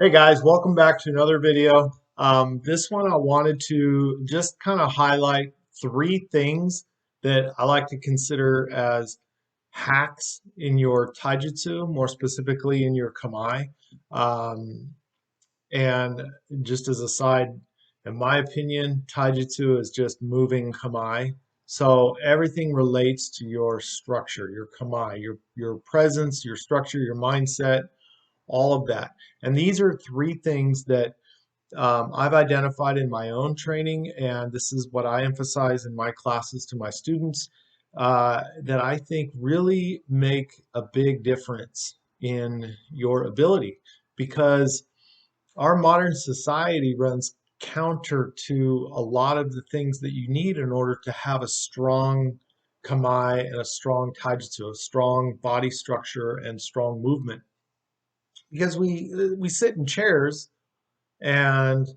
Hey guys, welcome back to another video. This one I wanted to just kind of highlight three things that I like to consider as hacks in your taijutsu, more specifically in your kamae. Um, and just as a side, in my opinion, taijutsu is just moving kamae. So everything relates to your structure, your kamae, your presence, your structure, your mindset, all of that. And these are three things that I've identified in my own training, and this is what I emphasize in my classes to my students, that I think really make a big difference in your ability because our modern society runs counter to a lot of the things that you need in order to have a strong kamae and a strong taijutsu, a strong body structure and strong movement because we sit in chairs and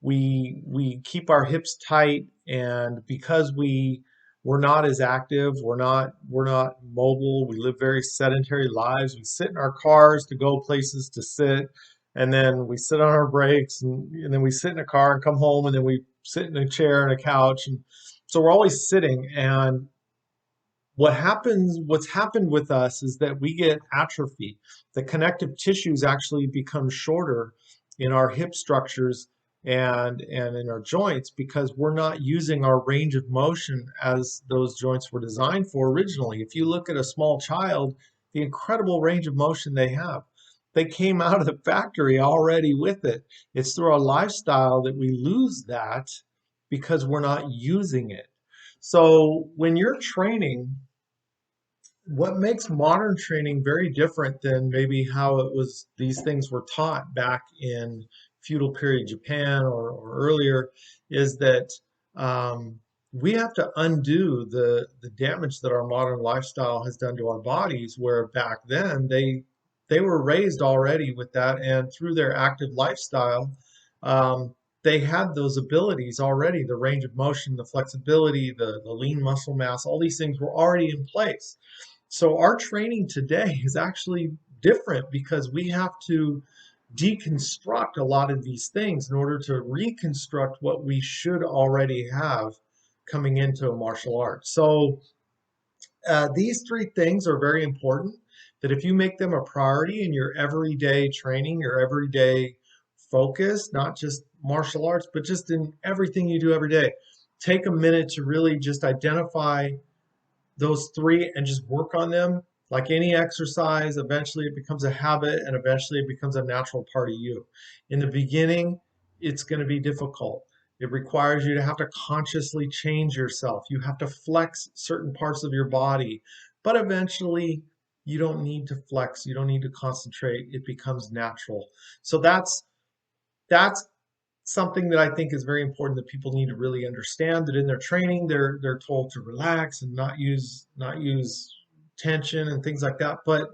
we keep our hips tight, and because we're not as active, we're not mobile, we live very sedentary lives. We sit in our cars to go places to sit, and then we sit on our breaks, and then we sit in a car and come home, and then we sit in a chair and a couch, and so we're always sitting. And what's happened with us is that we get atrophy. The connective tissues actually become shorter in our hip structures and in our joints because we're not using our range of motion as those joints were designed for originally. If you look at a small child, the incredible range of motion they have, they came out of the factory already with it. It's through our lifestyle that we lose that because we're not using it. So when you're training, what makes modern training very different than maybe how it was these things were taught back in feudal period Japan or earlier is that we have to undo the damage that our modern lifestyle has done to our bodies, where back then they were raised already with that, and through their active lifestyle, um, they had those abilities already, the range of motion, the flexibility, the lean muscle mass, all these things were already in place. So our training today is actually different because we have to deconstruct a lot of these things in order to reconstruct what we should already have coming into a martial art. So these three things are very important, that if you make them a priority in your everyday training, your everyday focus, not just martial arts, but just in everything you do every day, take a minute to really just identify those three and just work on them. Like any exercise, eventually it becomes a habit and eventually it becomes a natural part of you. In the beginning, it's going to be difficult. It requires you to have to consciously change yourself. You have to flex certain parts of your body, but eventually you don't need to flex. You don't need to concentrate. It becomes natural. So that's something that I think is very important, that people need to really understand, that in their training they're told to relax and not use tension and things like that. But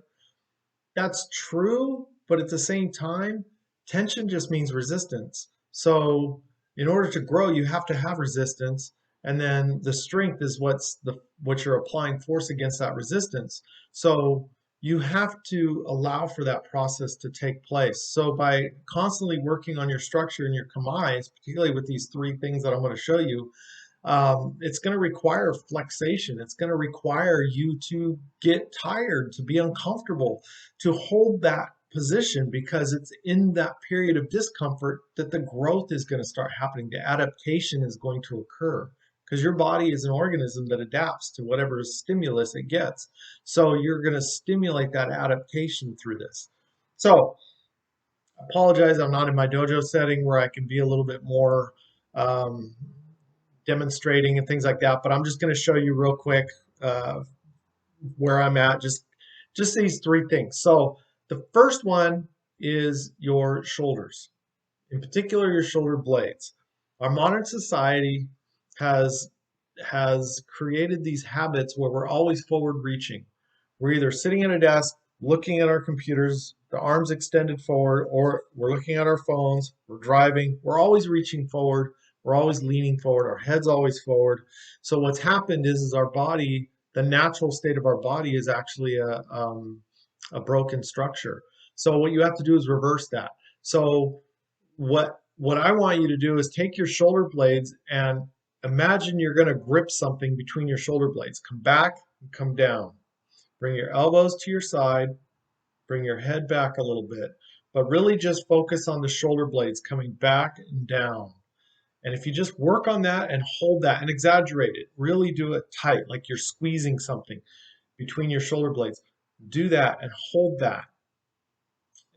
that's true, but at the same time, tension just means resistance. So in order to grow, you have to have resistance, and then the strength is what you're applying force against that resistance. So you have to allow for that process to take place. So by constantly working on your structure and your kamaes, particularly with these three things that I'm going to show you, it's going to require flexation. It's going to require you to get tired, to be uncomfortable, to hold that position, because it's in that period of discomfort that the growth is going to start happening. The adaptation is going to occur because your body is an organism that adapts to whatever stimulus it gets. So you're going to stimulate that adaptation through this. So I apologize, I'm not in my dojo setting where I can be a little bit more um, demonstrating and things like that. But I'm just going to show you real quick uh, where I'm at. Just these three things. So the first one is your shoulders, in particular your shoulder blades. Our modern society has has created these habits where we're always forward reaching. We're either sitting at a desk looking at our computers, the arms extended forward, or we're looking at our phones, we're driving, we're always reaching forward, we're always leaning forward, our head's always forward. So what's happened is our body, the natural state of our body is actually a broken structure. So what you have to do is reverse that. So what I want you to do is take your shoulder blades and imagine you're going to grip something between your shoulder blades. Come back and come down. Bring your elbows to your side, bring your head back a little bit, but really just focus on the shoulder blades coming back and down. And if you just work on that and hold that and exaggerate it, really do it tight, like you're squeezing something between your shoulder blades. Do that and hold that.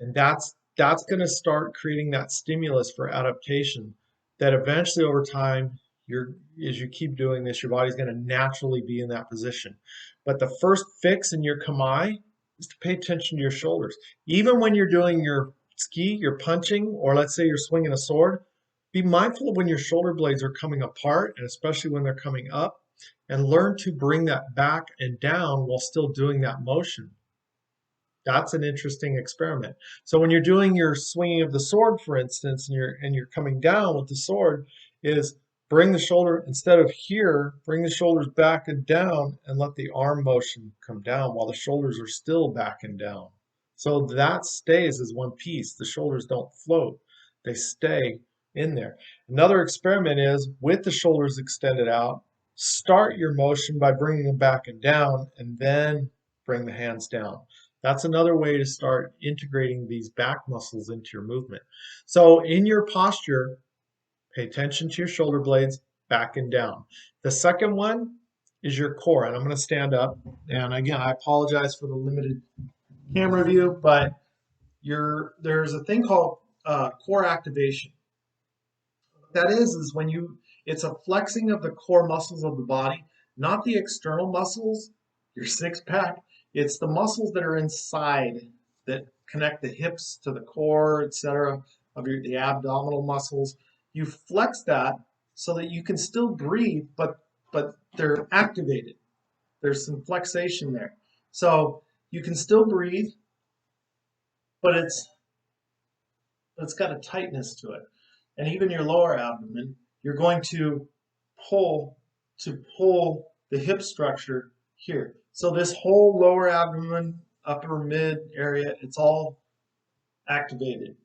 And that's going to start creating that stimulus for adaptation that eventually over time, as you keep doing this, your body's going to naturally be in that position. But the first fix in your kamae is to pay attention to your shoulders. Even when you're doing your ski, you're punching, or let's say you're swinging a sword, be mindful of when your shoulder blades are coming apart, and especially when they're coming up, and learn to bring that back and down while still doing that motion. That's an interesting experiment. So when you're doing your swinging of the sword, for instance, and you're coming down with the sword, is bring the shoulder instead of here, bring the shoulders back and down, and let the arm motion come down while the shoulders are still back and down. So that stays as one piece. The shoulders don't float; they stay in there. Another experiment is with the shoulders extended out. Start your motion by bringing them back and down, and then bring the hands down. That's another way to start integrating these back muscles into your movement. So in your posture, pay attention to your shoulder blades, back and down. The second one is your core, and I'm going to stand up. And again, I apologize for the limited camera view, but there's a thing called core activation. What that is when it's a flexing of the core muscles of the body, not the external muscles, your six pack. It's the muscles that are inside that connect the hips to the core, etc., of the abdominal muscles. You flex that so that you can still breathe, but they're activated. There's some flexation there. So you can still breathe, but it's got a tightness to it. And even your lower abdomen, you're going to pull the hip structure here. So this whole lower abdomen, upper mid area, it's all activated.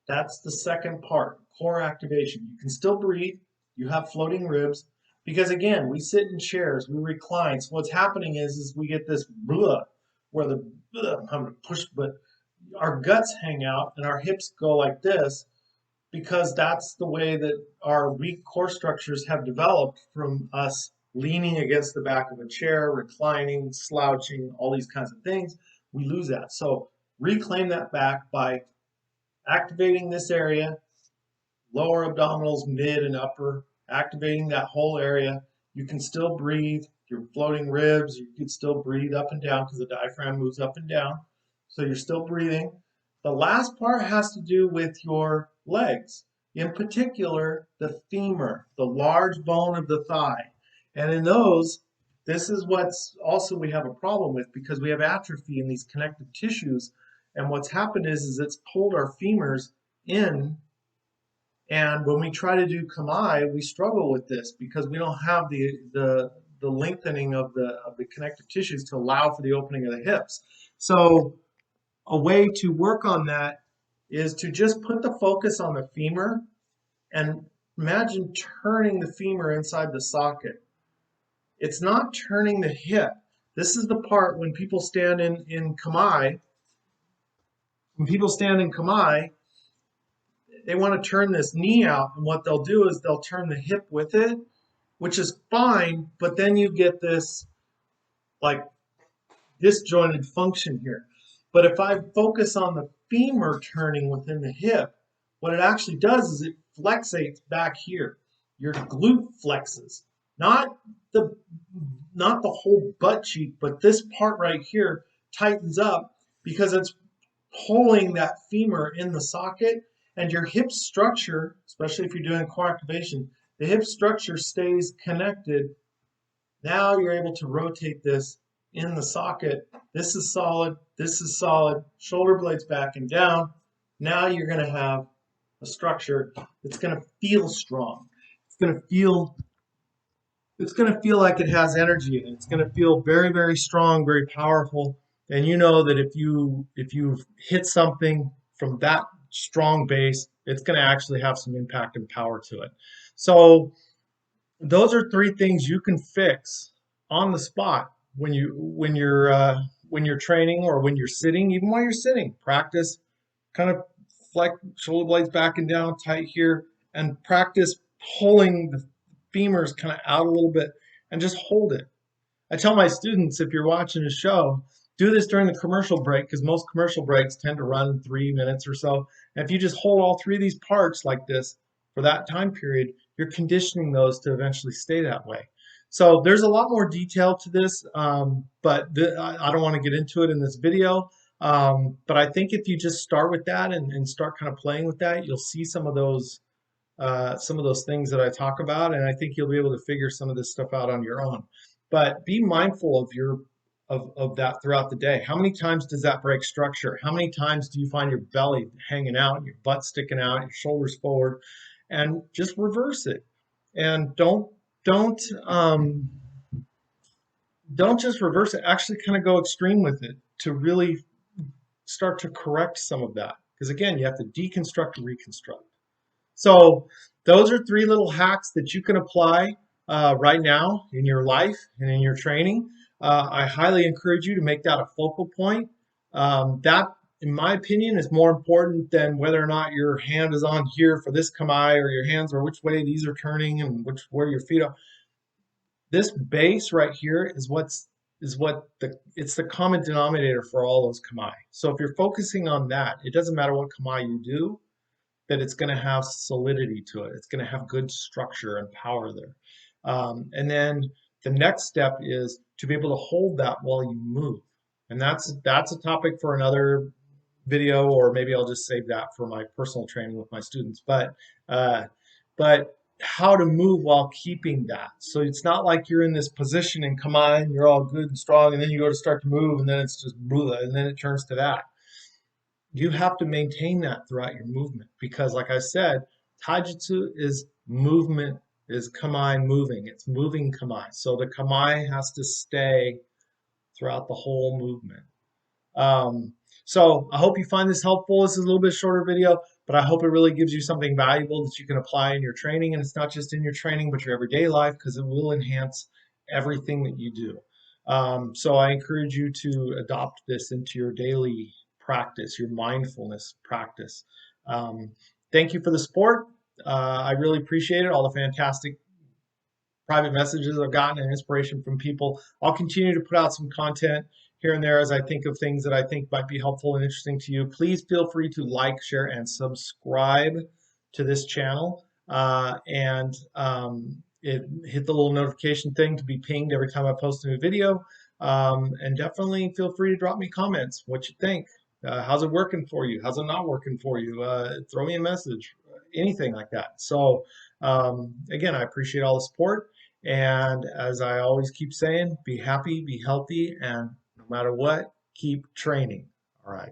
That's the second part, core activation. You can still breathe. You have floating ribs. Because again, we sit in chairs, we recline. So what's happening is we get this blah, where I'm going to push, but our guts hang out and our hips go like this because that's the way that our weak core structures have developed from us leaning against the back of a chair, reclining, slouching, all these kinds of things. We lose that. So reclaim that back by activating this area, lower abdominals, mid and upper, activating that whole area. You can still breathe. Your floating ribs, you can still breathe up and down because the diaphragm moves up and down. So you're still breathing. The last part has to do with your legs, in particular the femur, the large bone of the thigh. And in those, this is what's also we have a problem with because we have atrophy in these connective tissues. And what's happened is it's pulled our femurs in. And when we try to do kamae, we struggle with this because we don't have the lengthening of the connective tissues to allow for the opening of the hips. So a way to work on that is to just put the focus on the femur and imagine turning the femur inside the socket. It's not turning the hip. This is the part when people stand in kamae. When people stand in kamae, they want to turn this knee out, and what they'll do is they'll turn the hip with it, which is fine, but then you get this like disjointed function here. But if I focus on the femur turning within the hip, what it actually does is it flexates back here. Your glute flexes, not the whole butt cheek, but this part right here tightens up because it's pulling that femur in the socket, and your hip structure, especially if you're doing core activation, the hip structure stays connected. Now you're able to rotate this in the socket. This is solid, this is solid, shoulder blades back and down. Now you're going to have a structure that's going to feel strong. It's going to feel like it has energy in it. It's going to feel very, very strong, very powerful. And you know that if you hit something from that strong base, it's going to actually have some impact and power to it. So those are three things you can fix on the spot when you're training or when you're sitting. Even while you're sitting, practice kind of flex shoulder blades back and down tight here, and practice pulling the femurs kind of out a little bit and just hold it. I tell my students, if you're watching a show, do this during the commercial break, because most commercial breaks tend to run 3 minutes or so. And if you just hold all three of these parts like this for that time period, you're conditioning those to eventually stay that way. So there's a lot more detail to this, but I don't want to get into it in this video. But I think if you just start with that and start kind of playing with that, you'll see some of those things that I talk about, and I think you'll be able to figure some of this stuff out on your own. But be mindful of of that throughout the day. How many times does that break structure? How many times do you find your belly hanging out, your butt sticking out, your shoulders forward? And just reverse it. And don't um, don't just reverse it. Actually, kind of go extreme with it to really start to correct some of that. Because again, you have to deconstruct and reconstruct. So those are three little hacks that you can apply right now in your life and in your training. I highly encourage you to make that a focal point. That, in my opinion, is more important than whether or not your hand is on here for this kamae, or your hands are which way these are turning and where your feet are. This base right here is it's the common denominator for all those kamae. So if you're focusing on that, it doesn't matter what kamae you do, that it's going to have solidity to it. It's going to have good structure and power there. And then the next step is to be able to hold that while you move. And that's a topic for another video, or maybe I'll just save that for my personal training with my students. But how to move while keeping that. So it's not like you're in this position and come on, you're all good and strong, and then you go to start to move, and then it's just blah, and then it turns to that. You have to maintain that throughout your movement, because like I said, taijutsu is movement, is kamae moving. It's moving kamae. So the kamae has to stay throughout the whole movement. So I hope you find this helpful. This is a little bit shorter video, but I hope it really gives you something valuable that you can apply in your training. And it's not just in your training, but your everyday life, because it will enhance everything that you do. So I encourage you to adopt this into your daily practice, your mindfulness practice. Thank you for the support. I really appreciate it. All the fantastic private messages I've gotten and inspiration from people. I'll continue to put out some content here and there as I think of things that I think might be helpful and interesting to you. Please feel free to like, share, and subscribe to this channel. Hit the little notification thing to be pinged every time I post a new video. And definitely feel free to drop me comments, what you think. How's it working for you? How's it not working for you? Throw me a message, anything like that. So again, I appreciate all the support. And as I always keep saying, be happy, be healthy, and no matter what, keep training. All right.